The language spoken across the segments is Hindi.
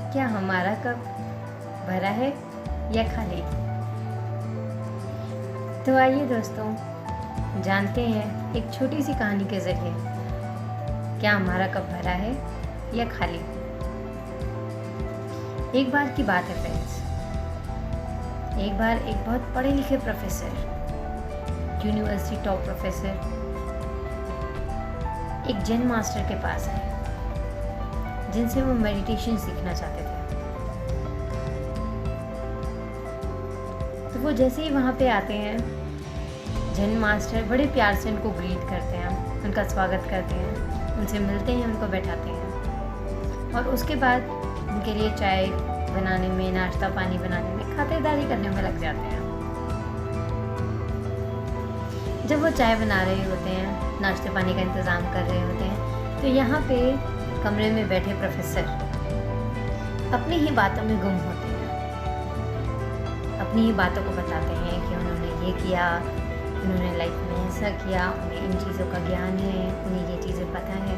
क्या हमारा कप भरा है या खाली? तो आइए दोस्तों, जानते हैं एक छोटी सी कहानी के ज़रिए, क्या हमारा कप भरा है या खाली। एक बार की बात है फ्रेंड्स, एक बार एक बहुत पढ़े लिखे प्रोफेसर, यूनिवर्सिटी टॉप प्रोफेसर एक जैन मास्टर के पास आए जिनसे वो मेडिटेशन सीखना चाहते थे। तो वो जैसे ही वहाँ पे आते हैं, जैन मास्टर बड़े प्यार से उनको ग्रीट करते हैं, उनका स्वागत करते हैं, उनसे मिलते हैं, उनको बैठाते हैं और उसके बाद उनके लिए चाय बनाने में, नाश्ता पानी बनाने में, खातिरदारी करने में लग जाते हैं। जब वो चाय बना रहे होते हैं, नाश्ते पानी का इंतज़ाम कर रहे होते हैं, तो यहाँ पे कमरे में बैठे प्रोफेसर अपनी ही बातों में गुम होते हैं, अपनी ही बातों को बताते हैं कि उन्होंने ये किया, उन्होंने लाइफ में ऐसा किया, उन्हें इन चीज़ों का ज्ञान है, उन्हें ये चीज़ें पता है।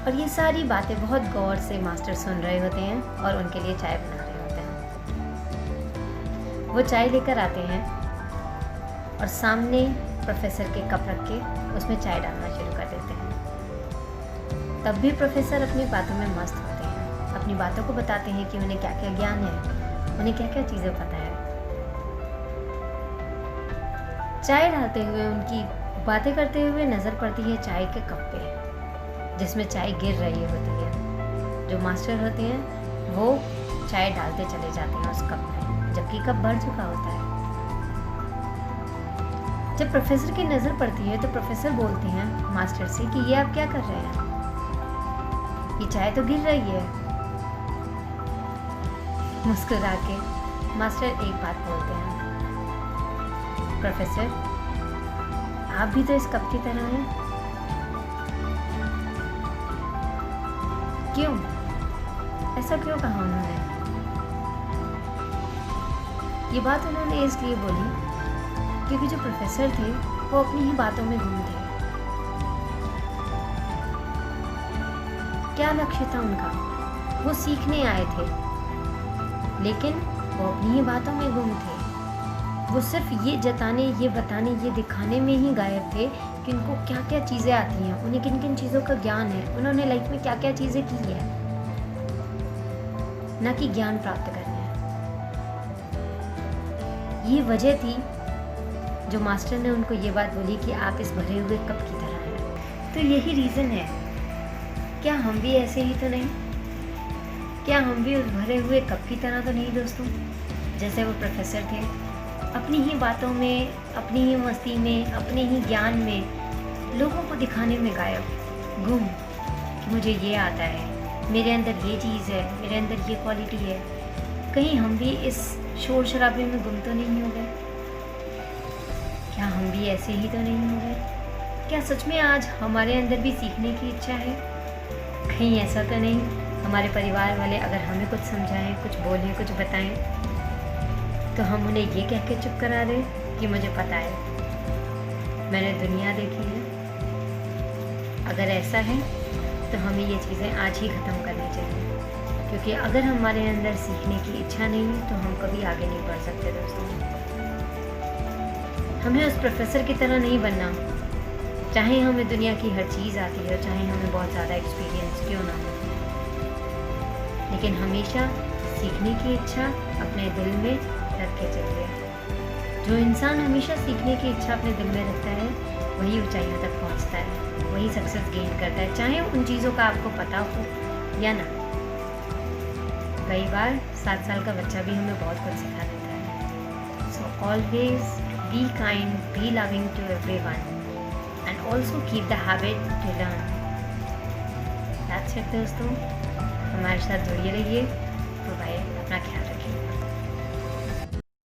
और ये सारी बातें बहुत गौर से मास्टर सुन रहे होते हैं और उनके लिए चाय बना रहे होते हैं। वो चाय लेकर आते हैं और सामने प्रोफेसर के कप रख के उसमें चाय डालना शुरू कर देते हैं। तब भी प्रोफेसर अपनी बातों में मस्त होते हैं, अपनी बातों को बताते हैं कि उन्हें क्या क्या ज्ञान है, उन्हें क्या क्या चीज़ें पता है। चाय डालते हुए उनकी बातें करते हुए नज़र पड़ती है चाय के कप पे, जिसमें चाय गिर रही होती है। जो मास्टर होते हैं वो चाय डालते चले जाते हैं उस कप में, जबकि कप भर चुका होता है। जब प्रोफेसर की नज़र पड़ती है तो प्रोफेसर बोलते हैं मास्टर से कि ये आप क्या कर रहे हैं, ये चाय तो गिर रही है। मुस्कुरा के मास्टर एक बात बोलते हैं, प्रोफेसर आप भी तो इस कप की तरह हैं। क्यों? ऐसा क्यों कहा उन्होंने? ये बात उन्होंने इसलिए बोली क्योंकि जो प्रोफेसर थे वो अपनी ही बातों में गुम थे। क्या लक्ष्य था उनका? वो सीखने आए थे, लेकिन वो अपनी ही बातों में गुम थे। वो सिर्फ ये जताने, ये बताने, ये दिखाने में ही गायब थे कि उनको क्या क्या चीज़ें आती हैं, उन्हें किन किन चीज़ों का ज्ञान है, उन्होंने लाइफ में क्या क्या चीज़ें की है, ना कि ज्ञान प्राप्त करने। ये वजह थी जो मास्टर ने उनको ये बात बोली कि आप इस भरे हुए कप की तरह हैं। तो यही रीज़न है, क्या हम भी ऐसे ही तो नहीं? क्या हम भी उस भरे हुए कप की तरह तो नहीं दोस्तों? जैसे वो प्रोफेसर थे, अपनी ही बातों में, अपनी ही मस्ती में, अपने ही ज्ञान में, लोगों को दिखाने में गायब, गुम कि मुझे ये आता है, मेरे अंदर ये चीज़ है, मेरे अंदर ये क्वालिटी है। कहीं हम भी इस शोर शराबे में गुम तो नहीं हो गए? क्या हम भी ऐसे ही तो नहीं हो गए? क्या सच में आज हमारे अंदर भी सीखने की इच्छा है? कहीं ऐसा तो नहीं हमारे परिवार वाले अगर हमें कुछ समझाएं, कुछ बोलें, कुछ बताएं, तो हम उन्हें ये कह के चुप करा दें कि मुझे पता है, मैंने दुनिया देखी है। अगर ऐसा है तो हमें ये चीज़ें आज ही ख़त्म करनी चाहिए, क्योंकि अगर हमारे अंदर सीखने की इच्छा नहीं है तो हम कभी आगे नहीं बढ़ सकते दोस्तों। हमें उस प्रोफेसर की तरह नहीं बनना, चाहे हमें दुनिया की हर चीज़ आती है, चाहे हमें बहुत ज़्यादा एक्सपीरियंस क्यों ना हो, लेकिन हमेशा सीखने की इच्छा अपने दिल में रख के चलिए। जो इंसान हमेशा सीखने की इच्छा अपने दिल में रखता है वही ऊंचाइयों तक पहुंचता है, वही सक्सेस गेन करता है, चाहे उन चीज़ों का आपको पता हो या ना। कई बार 7 साल का बच्चा भी हमें बहुत कुछ सिखा देता है। So always be kind, be loving to everyone, and also keep the habit to learn. That's it दोस्तों, हमारे साथ जुड़े रहिए। तो भाई अपना ख्याल रखिए।